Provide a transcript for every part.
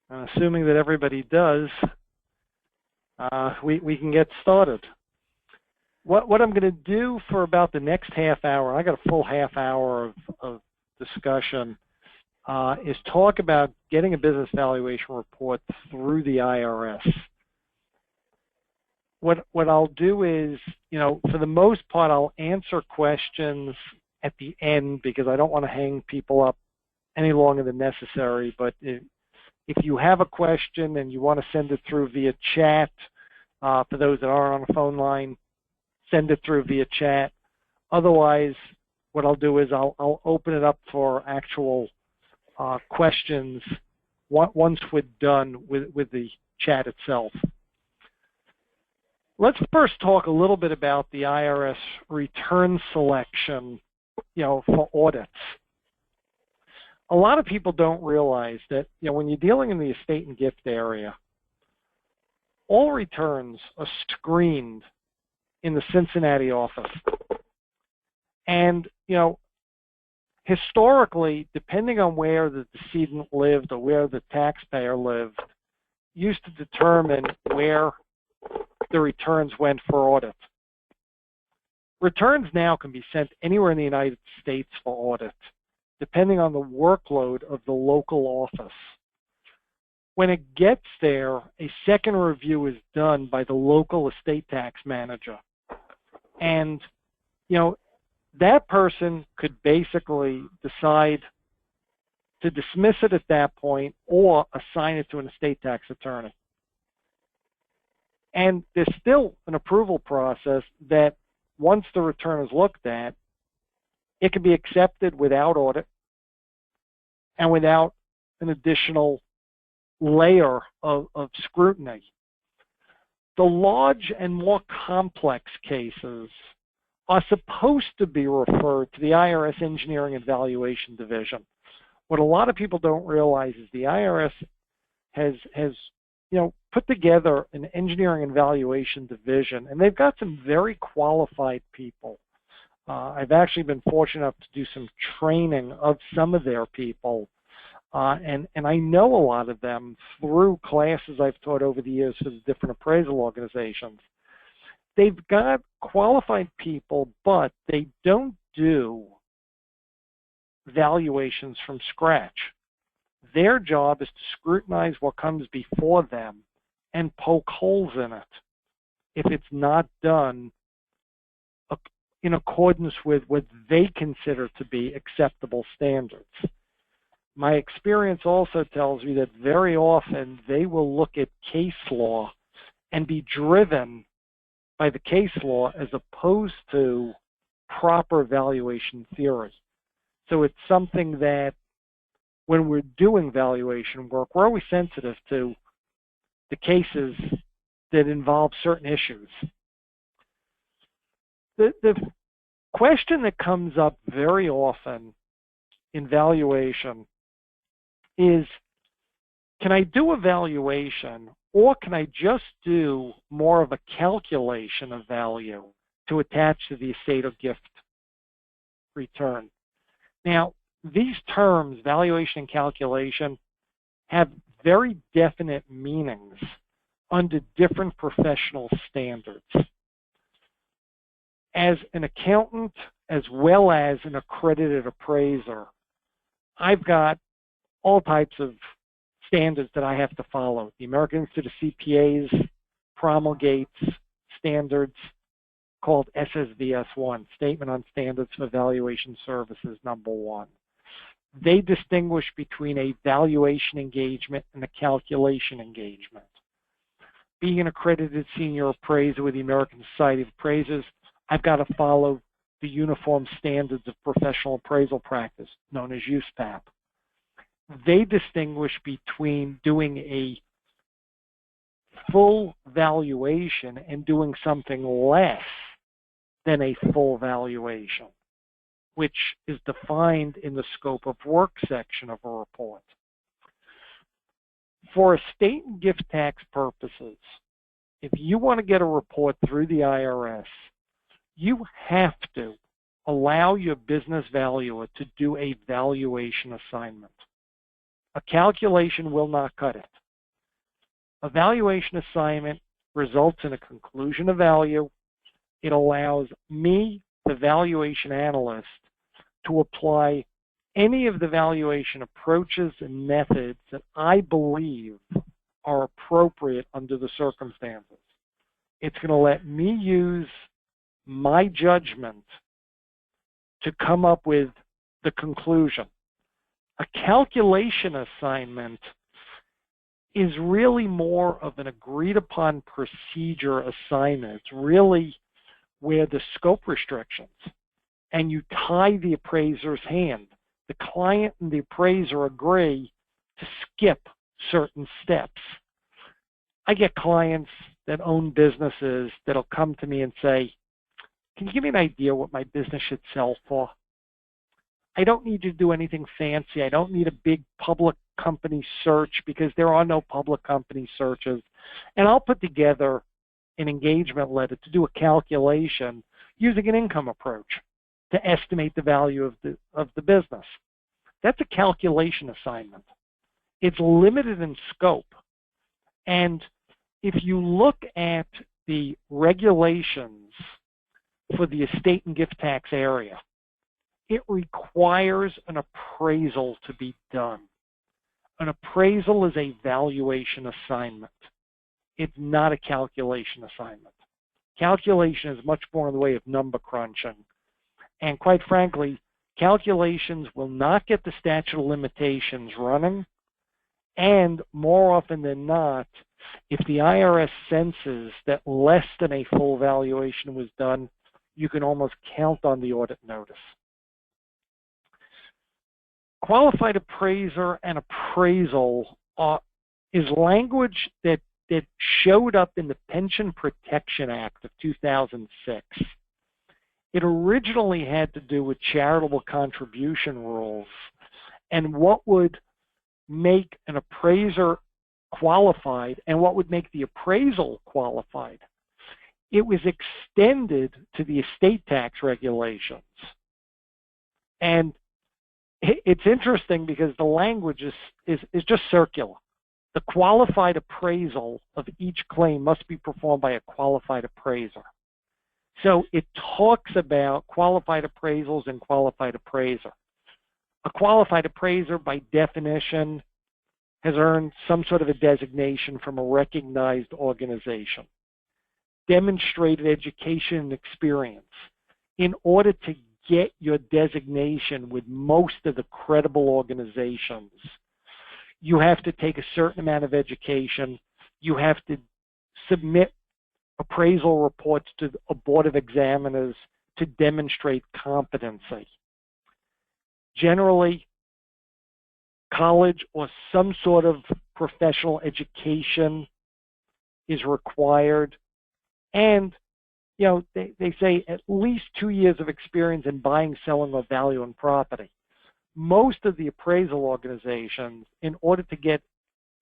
Assuming that everybody does, we can get started. What I'm going to do for about the next half hour, I got a full half hour of discussion, is talk about getting a business valuation report through the IRS. What I'll do is, for the most part, I'll answer questions at the end because I don't want to hang people up any longer than necessary. But if you have a question and you want to send it through via chat, for those that are on the phone line, send it through via chat. Otherwise, what I'll do is I'll open it up for actual questions once we're done with the chat itself. Let's first talk a little bit about the IRS return selection, for audits. A lot of people don't realize that, when you're dealing in the estate and gift area, all returns are screened in the Cincinnati office. And, historically, depending on where the decedent lived or where the taxpayer lived, used to determine where the returns went for audit. Returns now can be sent anywhere in the United States for audit, depending on the workload of the local office. When it gets there, a second review is done by the local estate tax manager. And, that person could basically decide to dismiss it at that point or assign it to an estate tax attorney. And there's still an approval process that once the return is looked at, it can be accepted without audit and without an additional layer of scrutiny. The large and more complex cases are supposed to be referred to the IRS Engineering and Valuation Division. What a lot of people don't realize is the IRS has put together an engineering and valuation division, and they've got some very qualified people. I've actually been fortunate enough to do some training of some of their people, and I know a lot of them through classes I've taught over the years for the different appraisal organizations. They've got qualified people, but they don't do valuations from scratch. Their job is to scrutinize what comes before them and poke holes in it if it's not done in accordance with what they consider to be acceptable standards. My experience also tells me that very often they will look at case law and be driven by the case law as opposed to proper valuation theory. So it's something that when we're doing valuation work, we're always sensitive to the cases that involve certain issues. The question that comes up very often in valuation is, can I do a valuation or can I just do more of a calculation of value to attach to the estate or gift return? Now, these terms, valuation and calculation, have very definite meanings under different professional standards. As an accountant, as well as an accredited appraiser, I've got all types of standards that I have to follow. The American Institute of CPAs promulgates standards called SSVS1, Statement on Standards for Valuation Services, number 1. They distinguish between a valuation engagement and a calculation engagement. Being an accredited senior appraiser with the American Society of Appraisers, I've got to follow the Uniform Standards of Professional Appraisal Practice, known as USPAP. They distinguish between doing a full valuation and doing something less than a full valuation, which is defined in the scope of work section of a report. For estate and gift tax purposes, if you want to get a report through the IRS, you have to allow your business valuer to do a valuation assignment. A calculation will not cut it. A valuation assignment results in a conclusion of value. It allows me, the valuation analyst, to apply any of the valuation approaches and methods that I believe are appropriate under the circumstances. It's going to let me use my judgment to come up with the conclusion. A calculation assignment is really more of an agreed upon procedure assignment. It's really where the scope restrictions, and you tie the appraiser's hand. The client and the appraiser agree to skip certain steps. I get clients that own businesses that'll come to me and say, can you give me an idea what my business should sell for? I don't need you to do anything fancy. I don't need a big public company search because there are no public company searches. And I'll put together an engagement letter to do a calculation using an income approach to estimate the value of the business. That's a calculation assignment. It's limited in scope. And if you look at the regulations for the estate and gift tax area, it requires an appraisal to be done. An appraisal is a valuation assignment. It's not a calculation assignment. Calculation is much more in the way of number crunching. And quite frankly, calculations will not get the statute of limitations running. And more often than not, if the IRS senses that less than a full valuation was done, you can almost count on the audit notice. Qualified appraiser and appraisal is language that showed up in the Pension Protection Act of 2006. It originally had to do with charitable contribution rules and what would make an appraiser qualified and what would make the appraisal qualified. It was extended to the estate tax regulations. And it's interesting because the language is just circular. The qualified appraisal of each claim must be performed by a qualified appraiser. So it talks about qualified appraisals and qualified appraiser. A qualified appraiser, by definition, has earned some sort of a designation from a recognized organization. Demonstrated education and experience. In order to get your designation with most of the credible organizations, you have to take a certain amount of education. You have to submit appraisal reports to a board of examiners to demonstrate competency. Generally, college or some sort of professional education is required. And, you know, they say at least 2 years of experience in buying, selling, or valuing property. Most of the appraisal organizations, in order to get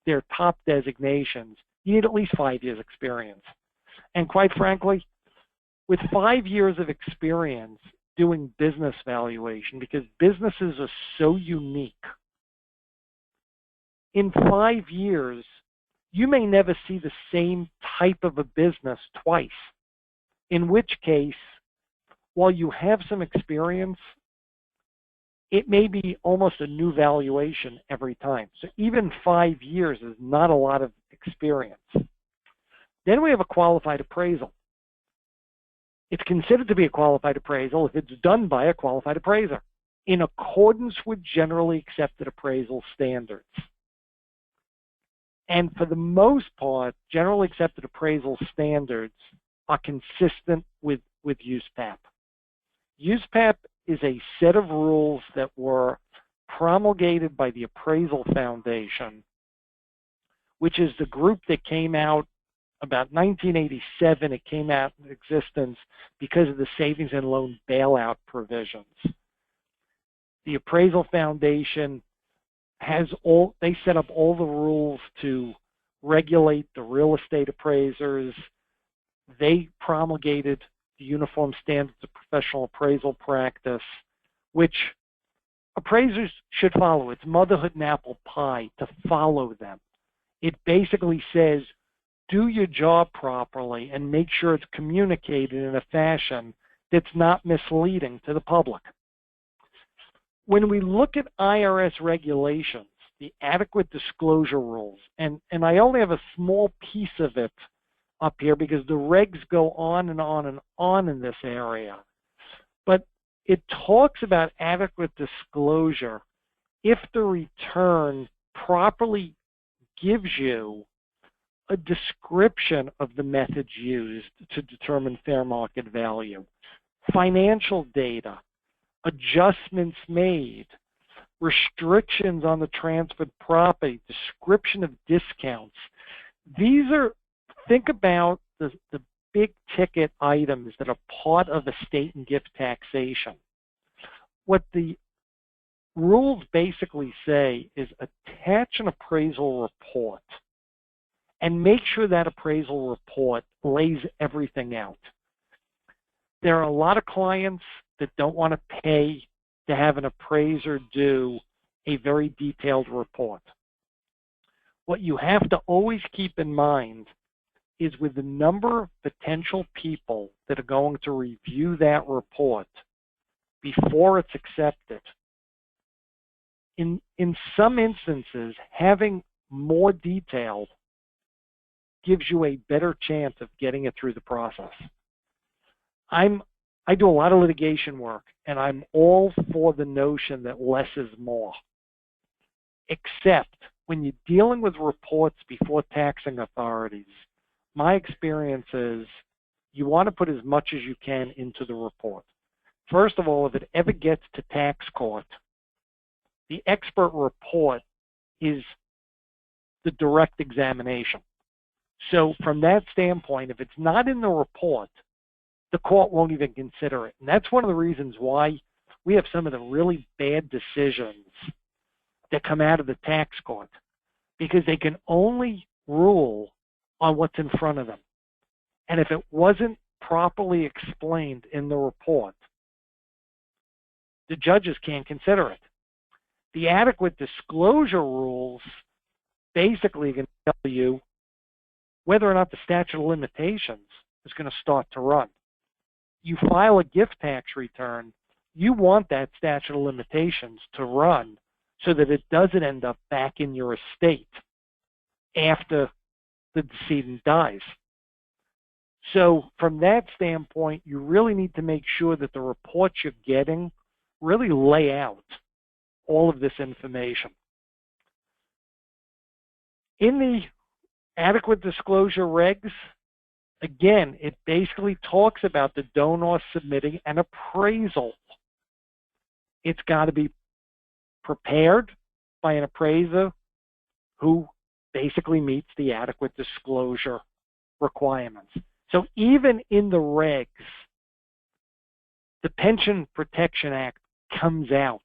their top designations, you need at least 5 years experience. And quite frankly, with 5 years of experience doing business valuation, because businesses are so unique, in 5 years, you may never see the same type of a business twice, in which case, while you have some experience, it may be almost a new valuation every time. So even 5 years is not a lot of experience. Then we have a qualified appraisal. It's considered to be a qualified appraisal if it's done by a qualified appraiser in accordance with generally accepted appraisal standards. And for the most part, generally accepted appraisal standards are consistent with USPAP. USPAP is a set of rules that were promulgated by the Appraisal Foundation, which is the group that came out about 1987. It came out in existence because of the savings and loan bailout provisions. The Appraisal Foundation they set up all the rules to regulate the real estate appraisers. They promulgated the Uniform Standards of Professional Appraisal Practice, which appraisers should follow. It's motherhood and apple pie to follow them. It basically says, do your job properly and make sure it's communicated in a fashion that's not misleading to the public. When we look at IRS regulations, the adequate disclosure rules, and I only have a small piece of it up here because the regs go on and on and on in this area. But it talks about adequate disclosure if the return properly gives you a description of the methods used to determine fair market value, financial data, adjustments made, restrictions on the transferred property, description of discounts. These are, think about the big ticket items that are part of estate and gift taxation. What the rules basically say is attach an appraisal report and make sure that appraisal report lays everything out. There are a lot of clients that don't want to pay to have an appraiser do a very detailed report. What you have to always keep in mind is with the number of potential people that are going to review that report before it's accepted, in some instances, having more detail gives you a better chance of getting it through the process. I do a lot of litigation work, and I'm all for the notion that less is more. Except when you're dealing with reports before taxing authorities, my experience is you want to put as much as you can into the report. First of all, if it ever gets to tax court, the expert report is the direct examination. So from that standpoint, if it's not in the report, the court won't even consider it. And that's one of the reasons why we have some of the really bad decisions that come out of the tax court, because they can only rule on what's in front of them. And if it wasn't properly explained in the report, the judges can't consider it. The adequate disclosure rules basically can tell you whether or not the statute of limitations is going to start to run. You file a gift tax return, you want that statute of limitations to run so that it doesn't end up back in your estate after the decedent dies. So from that standpoint, you really need to make sure that the reports you're getting really lay out all of this information. In the adequate disclosure regs, again, it basically talks about the donor submitting an appraisal. It's got to be prepared by an appraiser who basically meets the adequate disclosure requirements. So even in the regs, the Pension Protection Act comes out,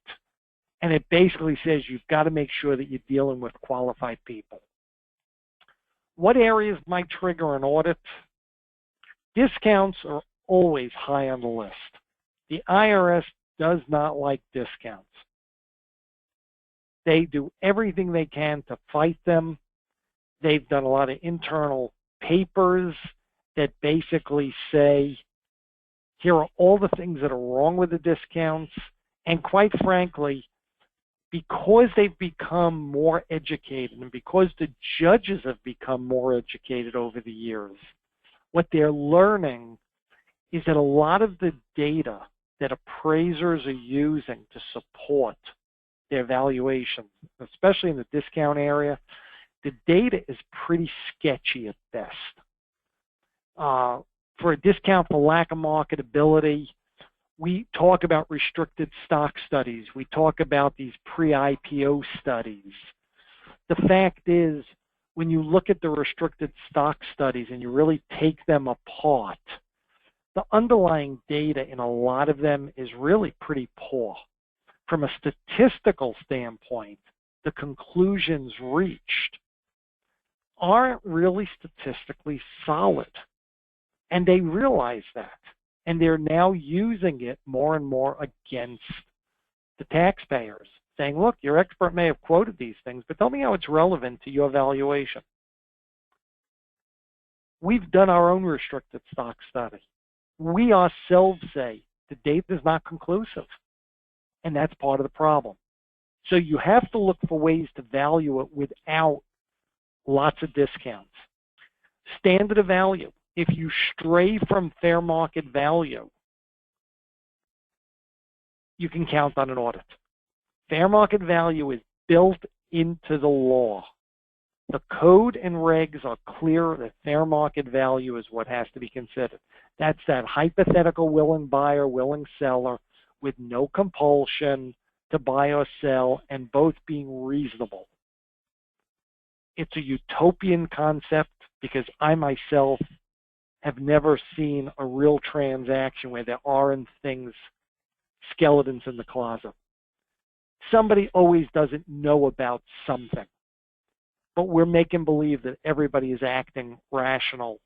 and it basically says you've got to make sure that you're dealing with qualified people. What areas might trigger an audit? Discounts are always high on the list. The IRS does not like discounts. They do everything they can to fight them. They've done a lot of internal papers that basically say, here are all the things that are wrong with the discounts. And quite frankly, because they've become more educated and because the judges have become more educated over the years, what they're learning is that a lot of the data that appraisers are using to support their valuations, especially in the discount area, the data is pretty sketchy at best. For a discount for lack of marketability, we talk about restricted stock studies. We talk about these pre-IPO studies. The fact is, when you look at the restricted stock studies and you really take them apart, the underlying data in a lot of them is really pretty poor. From a statistical standpoint, the conclusions reached aren't really statistically solid. And they realize that. And they're now using it more and more against the taxpayers, saying, look, your expert may have quoted these things, but tell me how it's relevant to your valuation. We've done our own restricted stock study. We ourselves say the data is not conclusive, and that's part of the problem. So you have to look for ways to value it without lots of discounts. Standard of value. If you stray from fair market value, you can count on an audit. Fair market value is built into the law. The code and regs are clear that fair market value is what has to be considered. That's that hypothetical willing buyer, willing seller with no compulsion to buy or sell and both being reasonable. It's a utopian concept because I myself have never seen a real transaction where there aren't things, skeletons in the closet. Somebody always doesn't know about something, but we're making believe that everybody is acting rational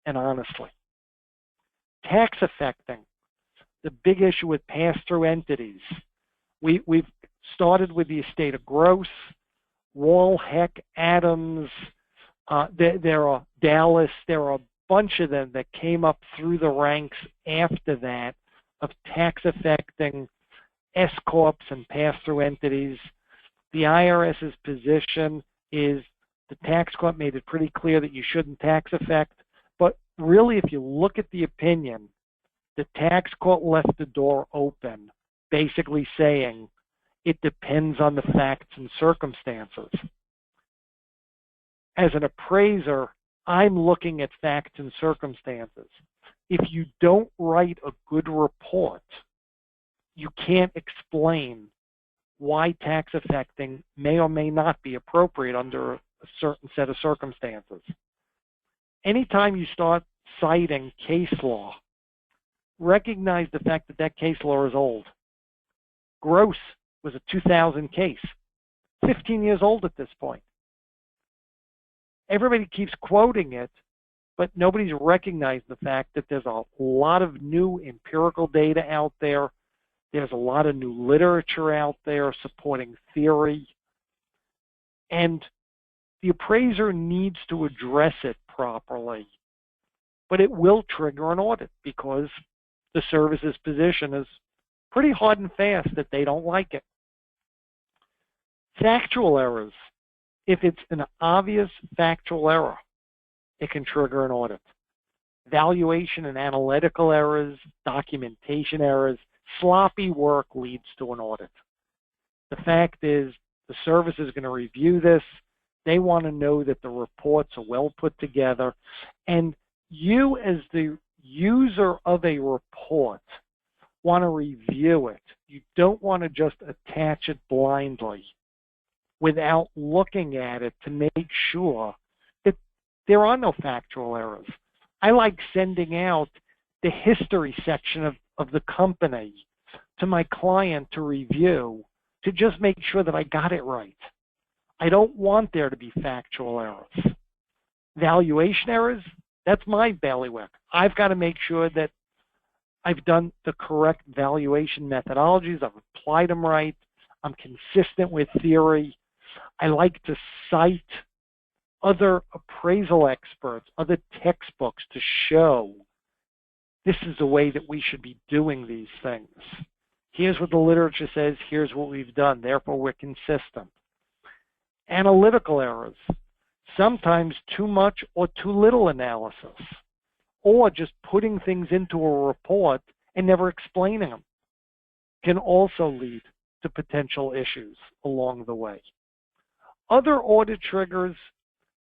and honestly. Tax affecting, the big issue with pass-through entities. We've started with the estate of Gross, Wall, Heck, Adams, there are Dallas, there are a bunch of them that came up through the ranks after that of tax affecting S-corps and pass-through entities. The IRS's position is the tax court made it pretty clear that you shouldn't tax affect, but really if you look at the opinion, the tax court left the door open, basically saying it depends on the facts and circumstances. As an appraiser, I'm looking at facts and circumstances. If you don't write a good report, you can't explain why tax affecting may or may not be appropriate under a certain set of circumstances. Anytime you start citing case law, recognize the fact that that case law is old. Gross was a 2000 case, 15 years old at this point. Everybody keeps quoting it, but nobody's recognized the fact that there's a lot of new empirical data out there. There's a lot of new literature out there supporting theory. And the appraiser needs to address it properly. But it will trigger an audit because the service's position is pretty hard and fast that they don't like it. Factual errors. If it's an obvious factual error, it can trigger an audit. Valuation and analytical errors, documentation errors, sloppy work leads to an audit. The fact is, the service is going to review this. They want to know that the reports are well put together. And you, as the user of a report, want to review it. You don't want to just attach it blindly without looking at it to make sure that there are no factual errors. I like sending out the history section of the company to my client to review to just make sure that I got it right. I don't want there to be factual errors. Valuation errors, that's my bailiwick. I've got to make sure that I've done the correct valuation methodologies, I've applied them right, I'm consistent with theory. I like to cite other appraisal experts, other textbooks to show this is the way that we should be doing these things. Here's what the literature says, here's what we've done, therefore we're consistent. Analytical errors, sometimes too much or too little analysis, or just putting things into a report and never explaining them can also lead to potential issues along the way. Other audit triggers,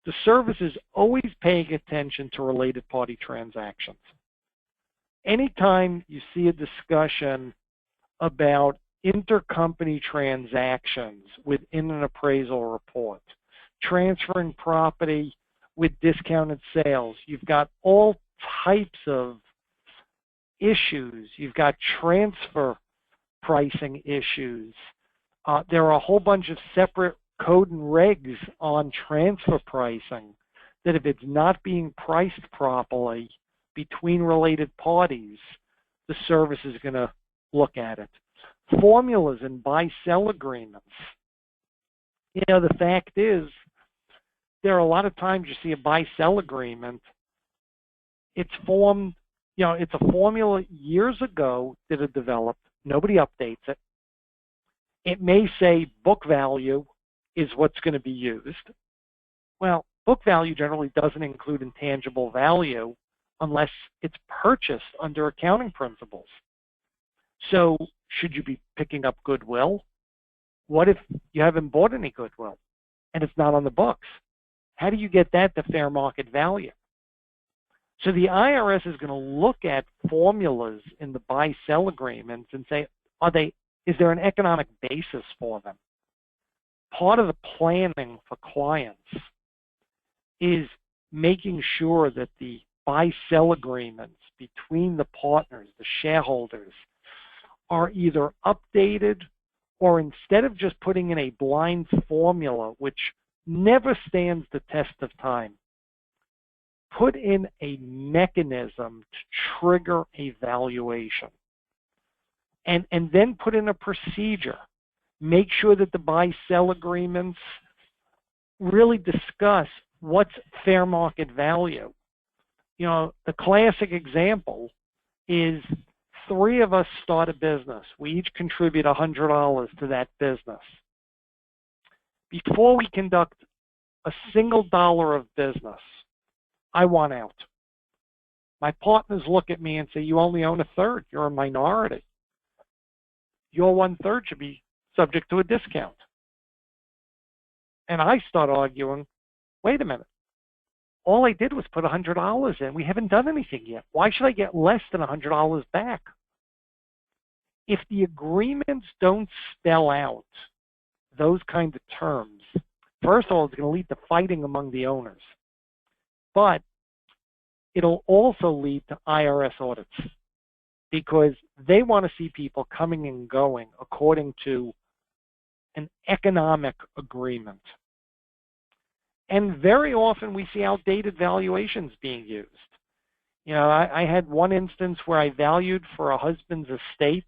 the service is always paying attention to related party transactions. Anytime you see a discussion about intercompany transactions within an appraisal report, transferring property with discounted sales, you've got all types of issues. You've got transfer pricing issues. There are a whole bunch of separate code and regs on transfer pricing that if it's not being priced properly between related parties, the service is going to look at it. formulas and buy-sell agreements. You know, the fact is, there are a lot of times you see a buy-sell agreement. It's formed, you know, it's a formula years ago that it developed. Nobody updates it. It may say book value is what's going to be used. Well, book value generally doesn't include intangible value unless it's purchased under accounting principles. So should you be picking up goodwill? What if you haven't bought any goodwill and it's not on the books? How do you get that to fair market value? So the IRS is going to look at formulas in the buy-sell agreements and say, is there an economic basis for them? Part of the planning for clients is making sure that the buy-sell agreements between the partners, the shareholders, are either updated, or instead of just putting in a blind formula, which never stands the test of time, put in a mechanism to trigger a valuation. And then put in a procedure. Make sure that the buy-sell agreements really discuss what's fair market value. You know, the classic example is 3 of us start a business. We each contribute $100 to that business. Before we conduct a single dollar of business, I want out. My partners look at me and say, you only own 1/3. You're a minority. Your 1/3 should be subject to a discount. And I start arguing, wait a minute. All I did was put $100 in. We haven't done anything yet. Why should I get less than $100 back? If the agreements don't spell out those kinds of terms, first of all, it's going to lead to fighting among the owners. But it'll also lead to IRS audits because they want to see people coming and going according to an economic agreement. And very often we see outdated valuations being used. You know, I had one instance where I valued for a husband's estate.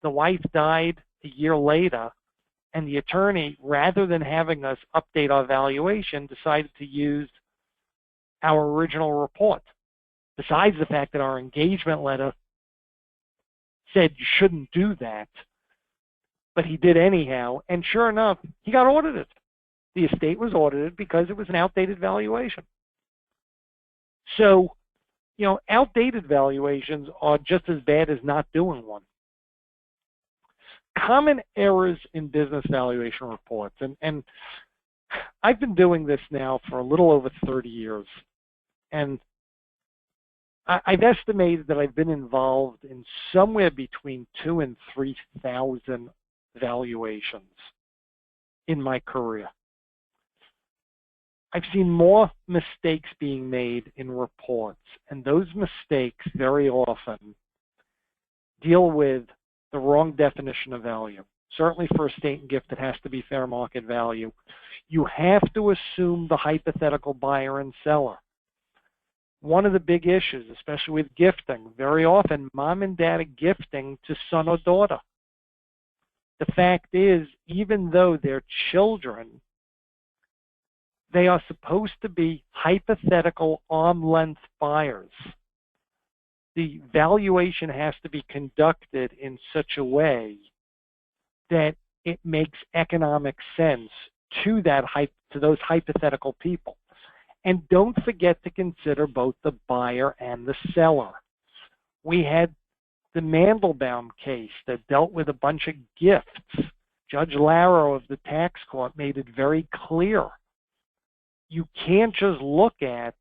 The wife died a year later, and the attorney, rather than having us update our valuation, decided to use our original report. Besides the fact that our engagement letter said you shouldn't do that, but he did anyhow, and sure enough, he got audited. The estate was audited because it was an outdated valuation. So, you know, outdated valuations are just as bad as not doing one. Common errors in business valuation reports, and I've been doing this now for a little over 30 years, and I've estimated that I've been involved in somewhere between 2,000 and 3,000 valuations in my career. I've seen more mistakes being made in reports, and those mistakes very often deal with the wrong definition of value. Certainly for estate and gift, it has to be fair market value. You have to assume the hypothetical buyer and seller. One of the big issues, especially with gifting, very often mom and dad are gifting to son or daughter. The fact is, even though they're children, they are supposed to be hypothetical arm-length buyers. The valuation has to be conducted in such a way that it makes economic sense to those hypothetical people. And don't forget to consider both the buyer and the seller. We had the Mandelbaum case that dealt with a bunch of gifts. Judge Laro of the tax court made it very clear. You can't just look at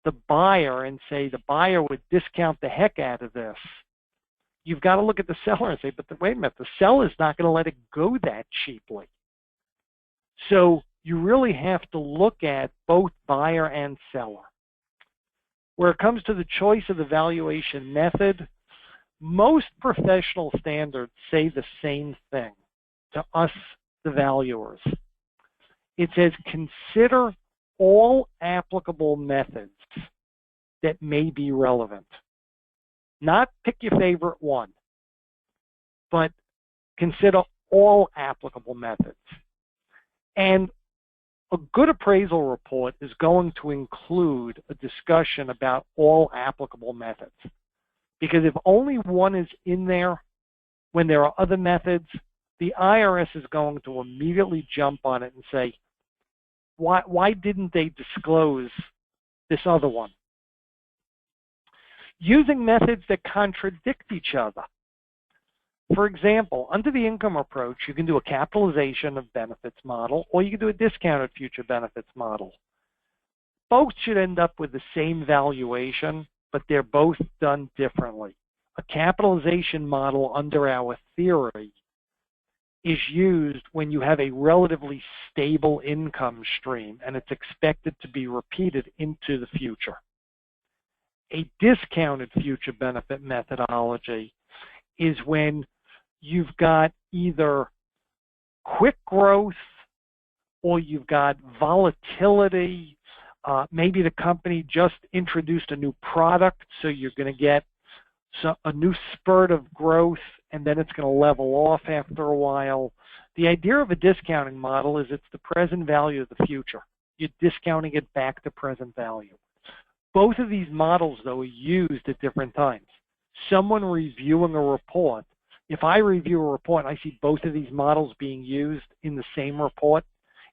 the buyer and say the buyer would discount the heck out of this. You've got to look at the seller and say, but wait a minute, the seller's not going to let it go that cheaply. So you really have to look at both buyer and seller. Where it comes to the choice of the valuation method, most professional standards say the same thing to us, the valuers. It says consider all applicable methods that may be relevant. Not pick your favorite one, but consider all applicable methods. And a good appraisal report is going to include a discussion about all applicable methods. Because if only one is in there when there are other methods, the IRS is going to immediately jump on it and say, why didn't they disclose this other one? Using methods that contradict each other. For example, under the income approach, you can do a capitalization of benefits model, or you can do a discounted future benefits model. Both should end up with the same valuation, but they're both done differently. A capitalization model under our theory is used when you have a relatively stable income stream and it's expected to be repeated into the future. A discounted future benefit methodology is when you've got either quick growth or you've got volatility. Maybe the company just introduced a new product, so you're going to get a new spurt of growth, and then it's going to level off after a while. The idea of a discounting model is it's the present value of the future. You're discounting it back to present value. Both of these models, though, are used at different times. Someone reviewing a report, if I review a report and I see both of these models being used in the same report,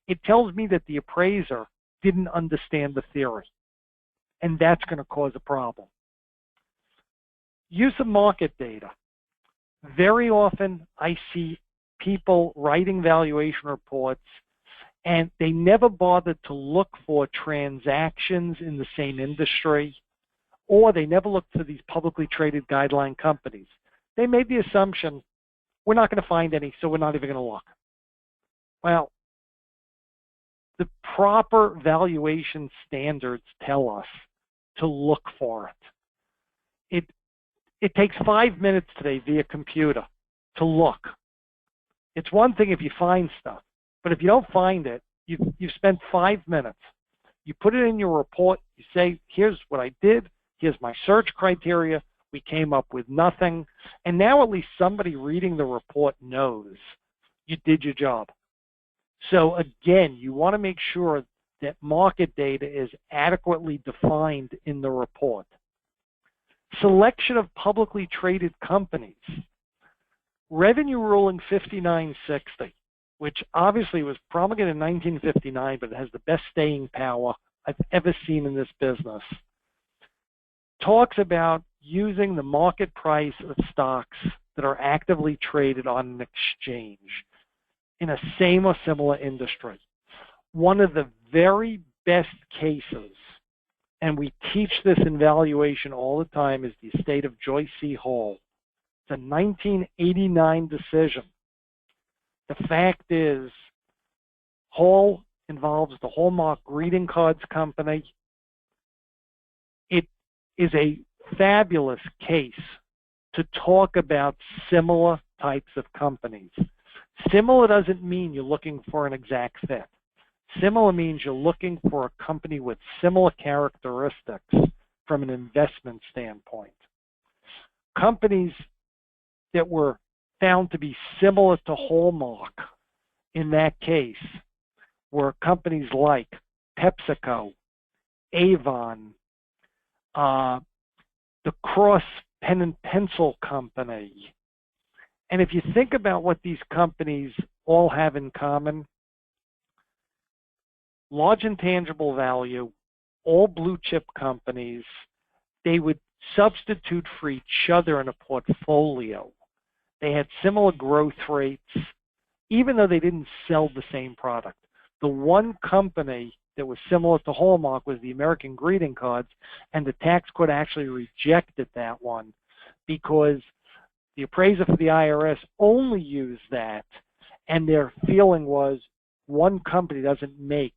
it tells me that the appraiser didn't understand the theory, and that's going to cause a problem. Use of market data. Very often I see people writing valuation reports and they never bothered to look for transactions in the same industry, or they never looked for these publicly traded guideline companies. They made the assumption, we're not going to find any, so we're not even going to look. Well, the proper valuation standards tell us to look for it. It takes 5 minutes today via computer to look. It's one thing if you find stuff, but if you don't find it, you've spent 5 minutes. You put it in your report, you say, here's what I did, here's my search criteria, we came up with nothing, and now at least somebody reading the report knows you did your job. So again, you want to make sure that market data is adequately defined in the report. Selection of publicly traded companies. Revenue Ruling 5960, which obviously was promulgated in 1959, but it has the best staying power I've ever seen in this business, talks about using the market price of stocks that are actively traded on an exchange in a same or similar industry. One of the very best cases, and we teach this in valuation all the time, is the estate of Joyce C. Hall. It's a 1989 decision. The fact is, Hall involves the Hallmark Greeting Cards Company. It is a fabulous case to talk about similar types of companies. Similar doesn't mean you're looking for an exact fit. Similar means you're looking for a company with similar characteristics from an investment standpoint. Companies that were found to be similar to Hallmark in that case were companies like PepsiCo, Avon, the Cross Pen and Pencil Company. And if you think about what these companies all have in common, large intangible value, all blue chip companies, they would substitute for each other in a portfolio. They had similar growth rates, even though they didn't sell the same product. The one company that was similar to Hallmark was the American Greeting Cards, and the tax court actually rejected that one because the appraiser for the IRS only used that, and their feeling was one company doesn't make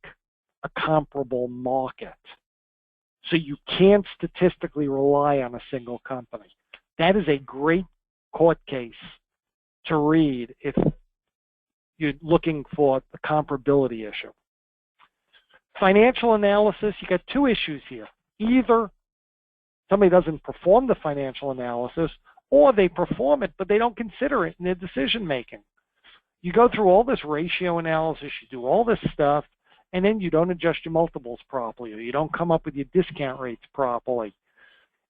a comparable market. So you can't statistically rely on a single company. That is a great court case to read if you're looking for the comparability issue. Financial analysis, you got two issues here. Either somebody doesn't perform the financial analysis, Or they perform it, but they don't consider it in their decision making. You go through all this ratio analysis, you do all this stuff, and then you don't adjust your multiples properly, or you don't come up with your discount rates properly.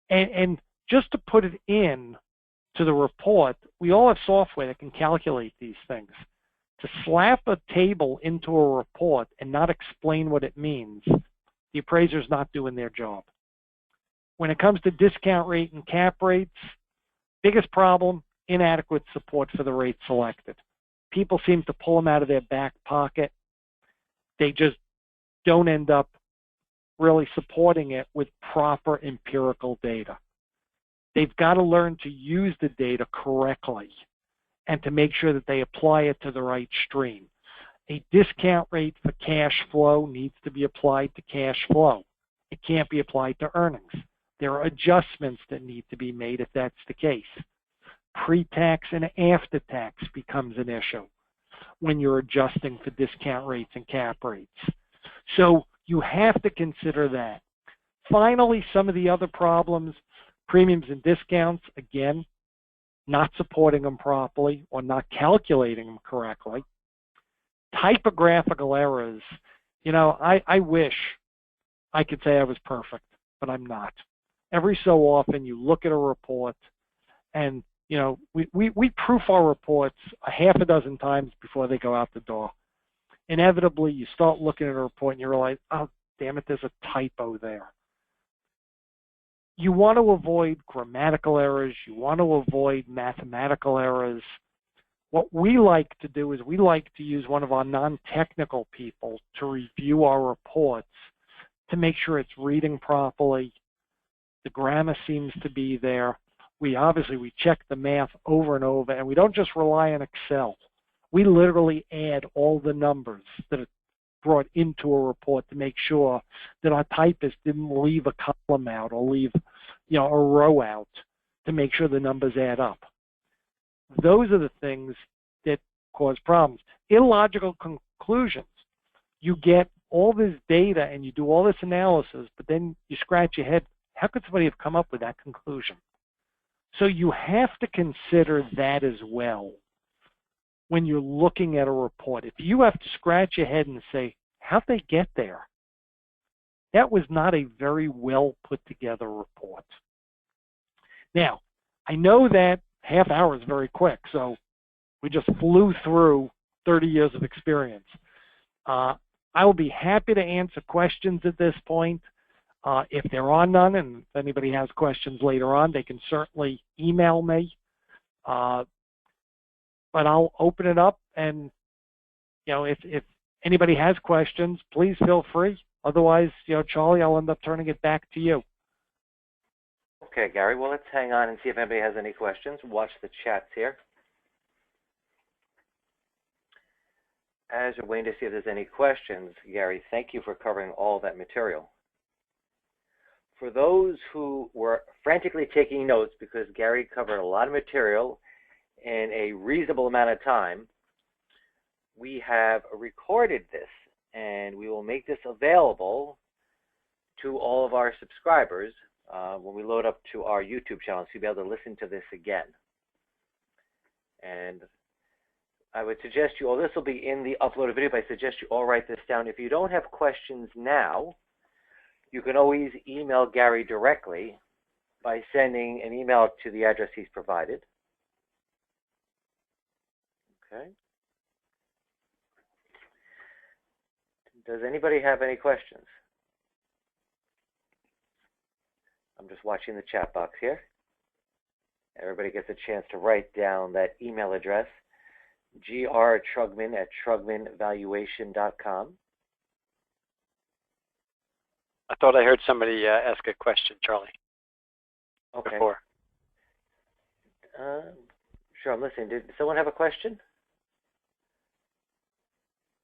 And just to put it in to the report, we all have software that can calculate these things. To slap a table into a report and not explain what it means, the appraiser's not doing their job. When it comes to discount rate and cap rates, biggest problem, inadequate support for the rate selected. People seem to pull them out of their back pocket. They just don't end up really supporting it with proper empirical data. They've got to learn to use the data correctly and to make sure that they apply it to the right stream. A discount rate for cash flow needs to be applied to cash flow. It can't be applied to earnings. There are adjustments that need to be made if that's the case. Pre-tax and after-tax becomes an issue when you're adjusting for discount rates and cap rates. So you have to consider that. Finally, some of the other problems, premiums and discounts, again, not supporting them properly or not calculating them correctly. Typographical errors, you know, I wish I could say I was perfect, but I'm not. Every so often you look at a report and, you know, we proof our reports a half a dozen times before they go out the door. Inevitably, you start looking at a report and you realize, oh, damn it, there's a typo there. You want to avoid grammatical errors. You want to avoid mathematical errors. What we like to do is we like to use one of our non-technical people to review our reports to make sure it's reading properly. The grammar seems to be there. We check the math over and over, and we don't just rely on Excel. We literally add all the numbers that are brought into a report to make sure that our typist didn't leave a column out or leave, you know, a row out to make sure the numbers add up. Those are the things that cause problems. Illogical conclusions. You get all this data and you do all this analysis, but then you scratch your head, how could somebody have come up with that conclusion? So you have to consider that as well when you're looking at a report. If you have to scratch your head and say, how'd they get there? That was not a very well put together report. Now, I know that half hour is very quick, so we just flew through 30 years of experience. I will be happy to answer questions at this point. If there are none, and if anybody has questions later on, they can certainly email me. But I'll open it up, and you know, if anybody has questions, please feel free. Otherwise, you know, Charlie, I'll end up turning it back to you. Okay, Gary. Well, let's hang on and see if anybody has any questions. Watch the chats here. As you're waiting to see if there's any questions, Gary, thank you for covering all that material. For those who were frantically taking notes, because Gary covered a lot of material in a reasonable amount of time, we have recorded this, and we will make this available to all of our subscribers when we load up to our YouTube channel, so you'll be able to listen to this again. And I would suggest you all, this will be in the uploaded video, but I suggest you all write this down. If you don't have questions now, you can always email Gary directly by sending an email to the address he's provided. Okay. Does anybody have any questions? I'm just watching the chat box here. Everybody gets a chance to write down that email address, grtrugman@trugmanvaluation.com. I thought I heard somebody ask a question, Charlie. Okay. Before. Sure, I'm listening. Did someone have a question?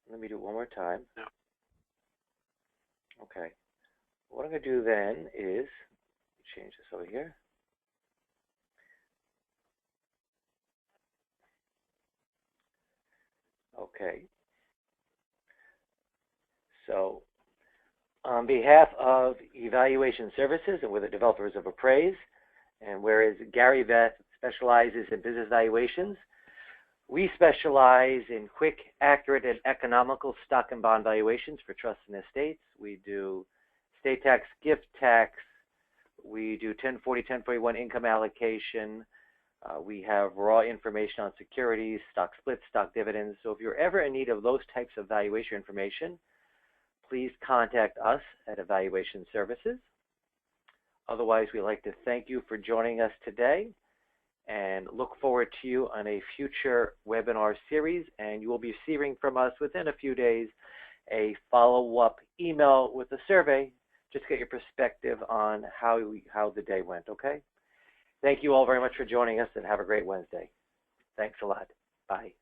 Let me do it one more time. No. Okay. What I'm going to do then is change this over here. Okay. So, on behalf of Evaluation Services, and we're the developers of Appraise, and whereas Gary Veth specializes in business valuations. We specialize in quick, accurate, and economical stock and bond valuations for trusts and estates. We do estate tax, gift tax. We do 1040, 1041 income allocation. We have raw information on securities, stock splits, stock dividends. So if you're ever in need of those types of valuation information, please contact us at Evaluation Services. Otherwise, we'd like to thank you for joining us today and look forward to you on a future webinar series. And you will be receiving from us within a few days a follow-up email with a survey just to get your perspective on how the day went, okay? Thank you all very much for joining us, and have a great Wednesday. Thanks a lot. Bye.